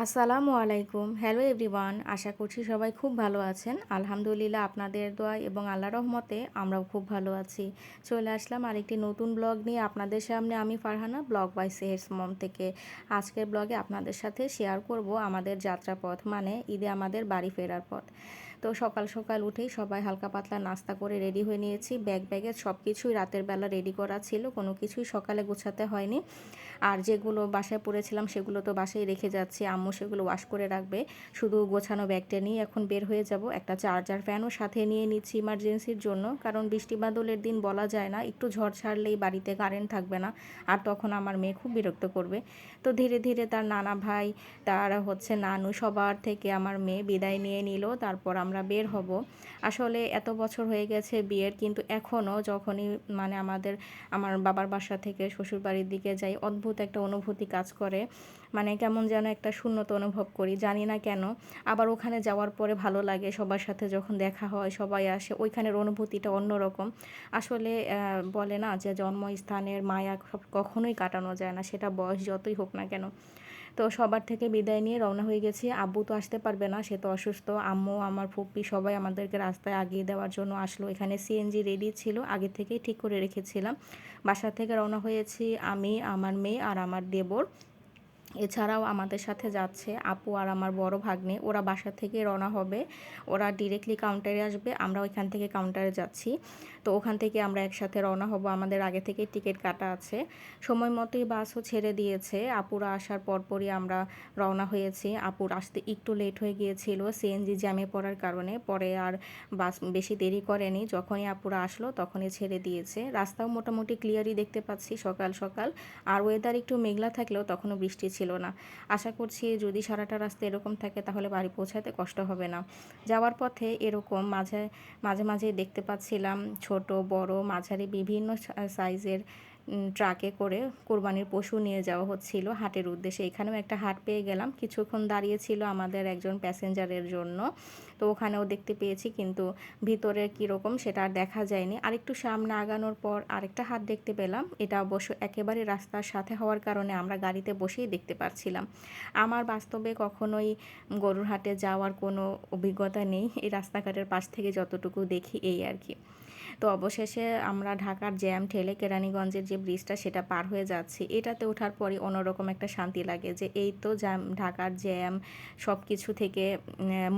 আসসালামু আলাইকুম। Hello everyone. আশা করছি সবাই খুব ভালো আছেন। আলহামদুলিল্লাহ আপনাদের দোয়া এবং আল্লাহর রহমতে আমরাও খুব ভালো আছি। চলে আসলাম আরেকটি নতুন ব্লগ নিয়ে আপনাদের সামনে। আমি ফারহানা, ব্লগ বাই সেহেরস মম থেকে। আজকের ব্লগে আপনাদের সাথে শেয়ার করব আমাদের যাত্রাপথ, মানে ঈদে আমাদের বাড়ি ফেরার পথ। তো সকাল সকাল উঠেই সবাই হালকা পাতলা নাস্তা করে রেডি হয়ে নিয়েছি। ব্যাগে সব কিছুই রাতের বেলা রেডি করা ছিল, কোনো কিছুই সকালে গোছাতে হয়নি। আর যেগুলো বাসায় পড়েছিলাম সেগুলো তো বাসায় রেখে যাচ্ছি, আম্মু সেগুলো ওয়াশ করে রাখবে। শুধু গোছানো ব্যাগটা নিয়ে এখন বের হয়ে যাব। একটা চার্জার ফ্যানও সাথে নিয়ে নিচ্ছি ইমার্জেন্সির জন্য, কারণ বৃষ্টি বাদলের দিন বলা যায় না, একটু ঝড় ছাড়লেই বাড়িতে কারেন্ট থাকবে না, আর তখন আমার মেয়ে খুব বিরক্ত করবে। তো ধীরে ধীরে তার নানা ভাই, তার নানু, সবার থেকে আমার মেয়ে বিদায় নিয়ে নিল। তারপর আমরা বের হব। আসলে এত বছর হয়ে গেছে বিয়ের, কিন্তু এখনও যখনই আমার বাবার বাসা থেকে শ্বশুরবাড়ির দিকে যাই, অদ্ভুত একটা অনুভূতি কাজ করে। মানে কেমন যেন একটা শূন্যতা অনুভব করি, জানি না কেন। আবার ওখানে যাওয়ার পরে ভালো লাগে, সবার সাথে যখন দেখা হয়, সবাই আসে, ওইখানের অনুভূতিটা অন্যরকম। আসলে বলে না যে জন্মস্থানের মায়া কখনোই কাটানো যায় না, সেটা বয়স যতই হোক না কেন। তো সবার থেকে বিদায় নিয়ে রওনা হয়ে গেছি। আব্বু তো আসতে পারবে না, সে তো অসুস্থ। আম্মু, আমার ফুপ্পি সবাই আমাদেরকে রাস্তায় আগিয়ে দেওয়ার জন্য আসলো। এখানে সিএনজি রেডি ছিল, আগে থেকেই ঠিক করে রেখেছিলাম। বাসা থেকে রওনা হয়েছি আমি, আমার মেয়ে আর আমার দেবর। এছাড়াও আমাদের সাথে যাচ্ছে আপু আর আমার বড় ভাগ্নে। ওরা বাসা থেকে রওনা হবে, ওরা ডিরেক্টলি কাউন্টারে আসবে, আমরা ওইখান থেকে কাউন্টারে যাচ্ছি। তো ওখান থেকে আমরা একসাথে রওনা হব, আমাদের আগে থেকে টিকিট কাটা আছে। সময় মতোই বাসও ছেড়ে দিয়েছে। আপুরা আসার পরপরই আমরা রওনা হয়েছি। আপুর আসতে একটু লেট হয়ে গিয়েছিল সিএনজি জ্যামে পড়ার কারণে, পরে আর বাস বেশি দেরি করেনি, যখনই আপুরা আসলো তখনই ছেড়ে দিয়েছে। রাস্তাও মোটামুটি ক্লিয়ারই দেখতে পাচ্ছি সকাল সকাল। আর ওয়েদার একটু মেঘলা থাকলেও তখনও বৃষ্টি ছিল না। আশা করছি যদি সারাটা রাস্তা এরকম থাকে তাহলে বাড়ি পৌঁছাতে কষ্ট হবে না। যাওয়ার পথে এরকম মাঝে মাঝে মাঝে দেখতে পাচ্ছিলাম ছোট বড় মাঝারি বিভিন্ন সাইজের ট্রাকে করে কোরবানির পশু নিয়ে যাওয়া হচ্ছিল হাটের উদ্দেশ্যে। এখানেও একটা হাট পেয়ে গেলাম, কিছুক্ষণ দাঁড়িয়েছিল আমাদের একজন প্যাসেঞ্জারের জন্য। তো ওখানেও দেখতে পেয়েছি, কিন্তু ভিতরে কীরকম সেটা আর দেখা যায়নি। আরেকটু সামনে আগানোর পর আরেকটা হাট দেখতে পেলাম, এটা অবশ্য একেবারে রাস্তার সাথে হওয়ার কারণে আমরা গাড়িতে বসেই দেখতে পাচ্ছিলাম। আমার বাস্তবে কখনোই গরুর হাটে যাওয়ার কোনো অভিজ্ঞতা নেই, এই রাস্তাঘাটের পাশ থেকে যতটুকু দেখি এই আর কি। তো অবশেষে আমরা ঢাকার জ্যাম ঠেলে কেরানীগঞ্জের যে ব্রিজটা সেটা পার হয়ে যাচ্ছি। এটাতে ওঠার পরই অন্যরকম একটা শান্তি লাগে, যে এই তো ঢাকার জ্যাম সব কিছু থেকে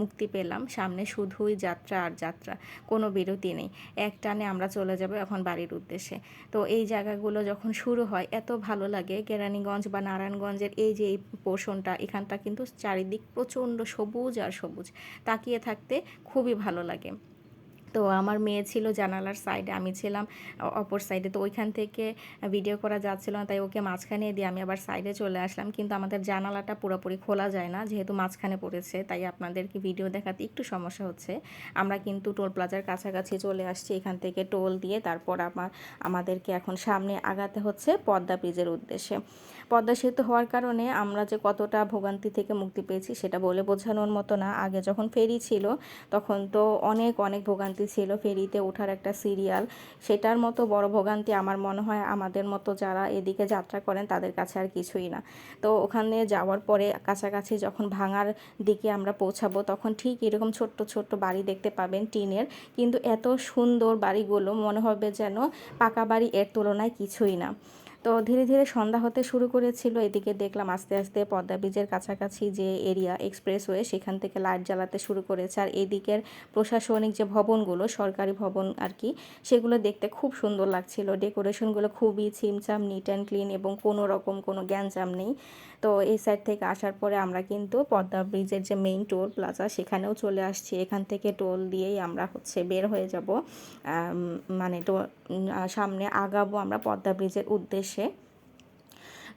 মুক্তি পেলাম। সামনে শুধুই যাত্রা আর যাত্রা, কোনো বিরতি নেই। এক টানে আমরা চলে যাব এখন বাড়ির উদ্দেশ্যে। তো এই জায়গাগুলো যখন শুরু হয় এত ভালো লাগে। কেরানীগঞ্জ বা নারায়ণগঞ্জের এই পোর্শনটা, এখানটা কিন্তু চারিদিক প্রচণ্ড সবুজ আর সবুজ, তাকিয়ে থাকতে খুবই ভালো লাগে। তো আমার মেয়ে ছিল জানালার সাইডে, আমি ছিলাম অপর সাইডে। তো ওইখান থেকে ভিডিও করা যাচ্ছিল না, তাই ওকে মাঝখানে দিয়ে আমি আবার সাইডে চলে আসলাম। কিন্তু আমাদের জানালাটা পুরোপুরি খোলা যায় না, যেহেতু মাঝখানে পড়েছে, তাই আপনাদেরকে ভিডিও দেখাতে একটু সমস্যা হচ্ছে। আমরা কিন্তু টোল প্লাজার কাছাকাছি চলে আসছি। এখান থেকে টোল দিয়ে তারপর আমাদেরকে এখন সামনে আগাতে হচ্ছে পদ্মা ব্রিজের উদ্দেশ্যে। পদ্মা সেতু হওয়ার কারণে আমরা যে কতটা ভোগান্তি থেকে মুক্তি পেয়েছি সেটা বলে বোঝানোর মতো না। আগে যখন ফেরি ছিল তখন তো অনেক অনেক ভোগান্তি ছিল, ফেরিতে ওঠার একটা সিরিয়াল, সেটার মতো বড় ভোগান্তি আমার মনে হয় আমাদের মতো যারা এদিকে যাত্রা করেন তাদের কাছে আর কিছুই না। তো ওখানে যাওয়ার পরে কাছাকাছি যখন ভাঙার দিকে আমরা পৌঁছাবো, তখন ঠিক এরকম ছোট্ট ছোট্ট বাড়ি দেখতে পাবেন টিনের, কিন্তু এত সুন্দর বাড়িগুলো, মনে হবে যেন পাকা বাড়ি এর তুলনায় কিছুই না। তো ধীরে ধীরে সন্ধ্যা হতে শুরু করেছিল। এদিকে দেখলাম আস্তে আস্তে পদ্মা ব্রিজের কাছাকাছি যে এরিয়া এক্সপ্রেসওয়ে, সেখান থেকে লাইট জ্বালাতে শুরু করেছে। আর এদিকের প্রশাসনিক যে ভবনগুলো, সরকারি ভবন আর কি, সেগুলো দেখতে খুব সুন্দর লাগছিল। ডেকোরেশনগুলো খুবই ছিমছাম, নিট অ্যান্ড ক্লিন, এবং কোনো রকম কোনো গ্যাঞ্জাম নেই। তো এই সাইড থেকে আসার পরে আমরা কিন্তু পদ্মা ব্রিজের যে মেইন টোল প্লাজা সেখানেও চলে আসছি। এখান থেকে টোল দিয়েই আমরা বের হয়ে যাব, মানে সামনে আগাবো আমরা পদ্মা ব্রিজের উদ্দেশ্যে।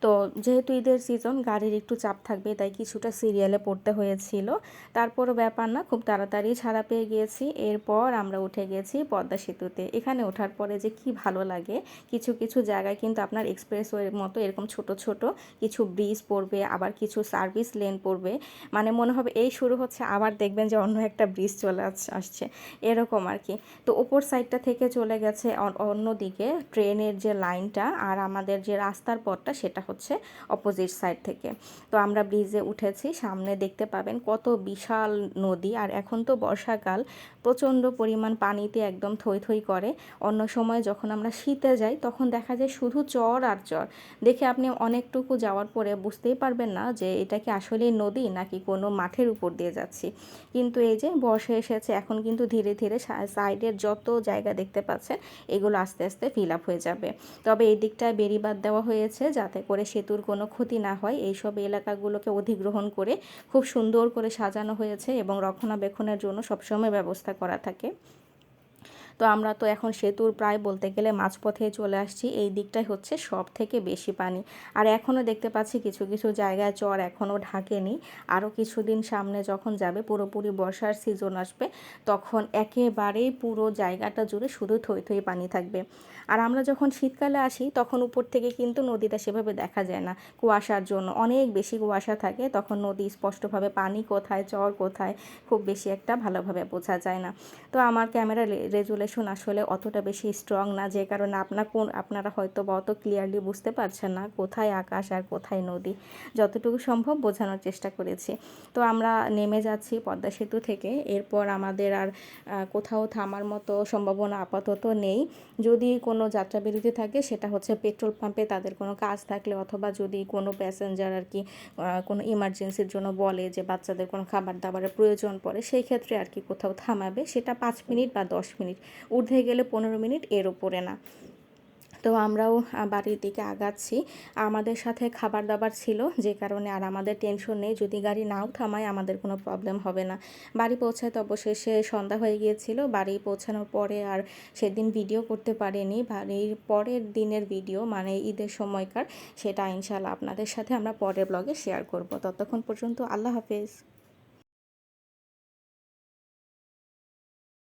তো যেহেতু ঈদের সিজন, গাড়ির একটু চাপ থাকবে, তাই কিছুটা সিরিয়ালে পড়তে হয়েছিল। তারপরও ব্যাপার না, খুব তাড়াতাড়ি ছাড়া পেয়ে গিয়েছি। এরপর আমরা উঠে গেছি পদ্মা সেতুতে। এখানে ওঠার পরে যে কি ভালো লাগে। কিছু কিছু জায়গায় কিন্তু আপনার এক্সপ্রেসওয়ের মতো এরকম ছোট ছোট কিছু ব্রিজ পড়বে, আবার কিছু সার্ভিস লেন পড়বে, মানে মনে হবে এই শুরু হচ্ছে, আবার দেখবেন যে অন্য একটা ব্রিজ চলে আসছে, এরকম আর কি। তো ওপর সাইডটা থেকে চলে গেছে অন্যদিকে ট্রেনের যে লাইনটা, আর আমাদের যে রাস্তার পথটা সেটা হচ্ছে অপোজিট সাইড থেকে। তো আমরা ব্রিজে উঠেছি, সামনে দেখতে পাবেন কত বিশাল নদী। আর এখন তো বর্ষাকাল, প্রচণ্ড পরিমাণ পানিতে একদম থই থই করে। অন্য সময় যখন আমরা শীতে যাই তখন দেখা যায় শুধু চর আর চর, দেখে আপনি অনেকটুকু যাওয়ার পরে বুঝতেই পারবেন না যে এটা কি আসলেই নদী নাকি কোনো মাঠের উপর দিয়ে যাচ্ছি। কিন্তু এই যে বর্ষা এসেছে, এখন কিন্তু ধীরে ধীরে সাইডের যত জায়গা দেখতে পাচ্ছেন এগুলো আস্তে আস্তে ফিল আপ হয়ে যাবে। তবে এই দিকটায় বেড়িবাঁধ দেওয়া হয়েছে যাতে করে সেতুর কোনো ক্ষতি না হয়। এইসব এলাকাগুলোকে অধিগ্রহণ করে খুব সুন্দর করে সাজানো হয়েছে এবং রক্ষণাবেক্ষণের জন্য সবসময় ব্যবস্থা করা থাকে। তো আমরা তো এখন সেতুর প্রায় বলতে গেলে মাঝপথে চলে আসছি। এই দিকটাই হচ্ছে সব থেকে বেশি পানি। আর এখনও দেখতে পাচ্ছি কিছু কিছু জায়গায় চর এখনও ঢাকেনি। আরও কিছুদিন সামনে যখন যাবে, পুরোপুরি বর্ষার সিজন আসবে, তখন একেবারেই পুরো জায়গাটা জুড়ে শুধু থই থই পানি থাকবে। আর আমরা যখন শীতকালে আসি তখন উপর থেকে কিন্তু নদীটা সেভাবে দেখা যায় না, কুয়াশার জন্য অনেক বেশি কুয়াশা থাকে, তখন নদী স্পষ্টভাবে পানি কোথায় চর কোথায় খুব বেশি একটা ভালোভাবে বোঝা যায় না। তো আমার ক্যামেরা রেজুলেশন আসলে অতটা বেশি স্ট্রং না, যে কারণে আপনারা হয়তো বা অত ক্লিয়ারলি বুঝতে পারছেন না কোথায় আকাশ আর কোথায় নদী। যতটুকু সম্ভব বোঝানোর চেষ্টা করেছি। তো আমরা নেমে যাচ্ছি পদ্মা সেতু থেকে। এরপর আমাদের আর কোথাও থামার মতো সম্ভাবনা আপাতত নেই। যদি কোনো যাত্রাবিরতি থাকে সেটা হচ্ছে পেট্রোল পাম্পে তাদের কোনো কাজ থাকলে, অথবা যদি কোনো প্যাসেঞ্জার আর কি কোনো ইমার্জেন্সির জন্য বলে যে বাচ্চাদের কোনো খাবার দাবারের প্রয়োজন পড়ে, সেই ক্ষেত্রে আর কি কোথাও থামাবে। সেটা 5 মিনিট বা 10 মিনিট, ঊর্ধ্বে গেলে 15 মিনিট, এর ওপরে না। তো আমরাও বাড়ির দিকে আগাচ্ছি। আমাদের সাথে খাবার দাবার ছিল, যে কারণে আর আমাদের টেনশন নেই, যদি গাড়ি নাও থামায় আমাদের কোনো প্রবলেম হবে না। বাড়ি পৌঁছাতে অবশেষে সন্ধ্যা হয়ে গিয়েছিল। বাড়ি পৌঁছানোর পরে আর সেদিন ভিডিও করতে পারিনি। বাড়ির পরের দিনের ভিডিও মানে ঈদের সময়কার, সেটা ইনশাআল্লাহ আপনাদের সাথে আমরা পরের ব্লগে শেয়ার করব। ততক্ষণ পর্যন্ত আল্লাহ হাফেজ।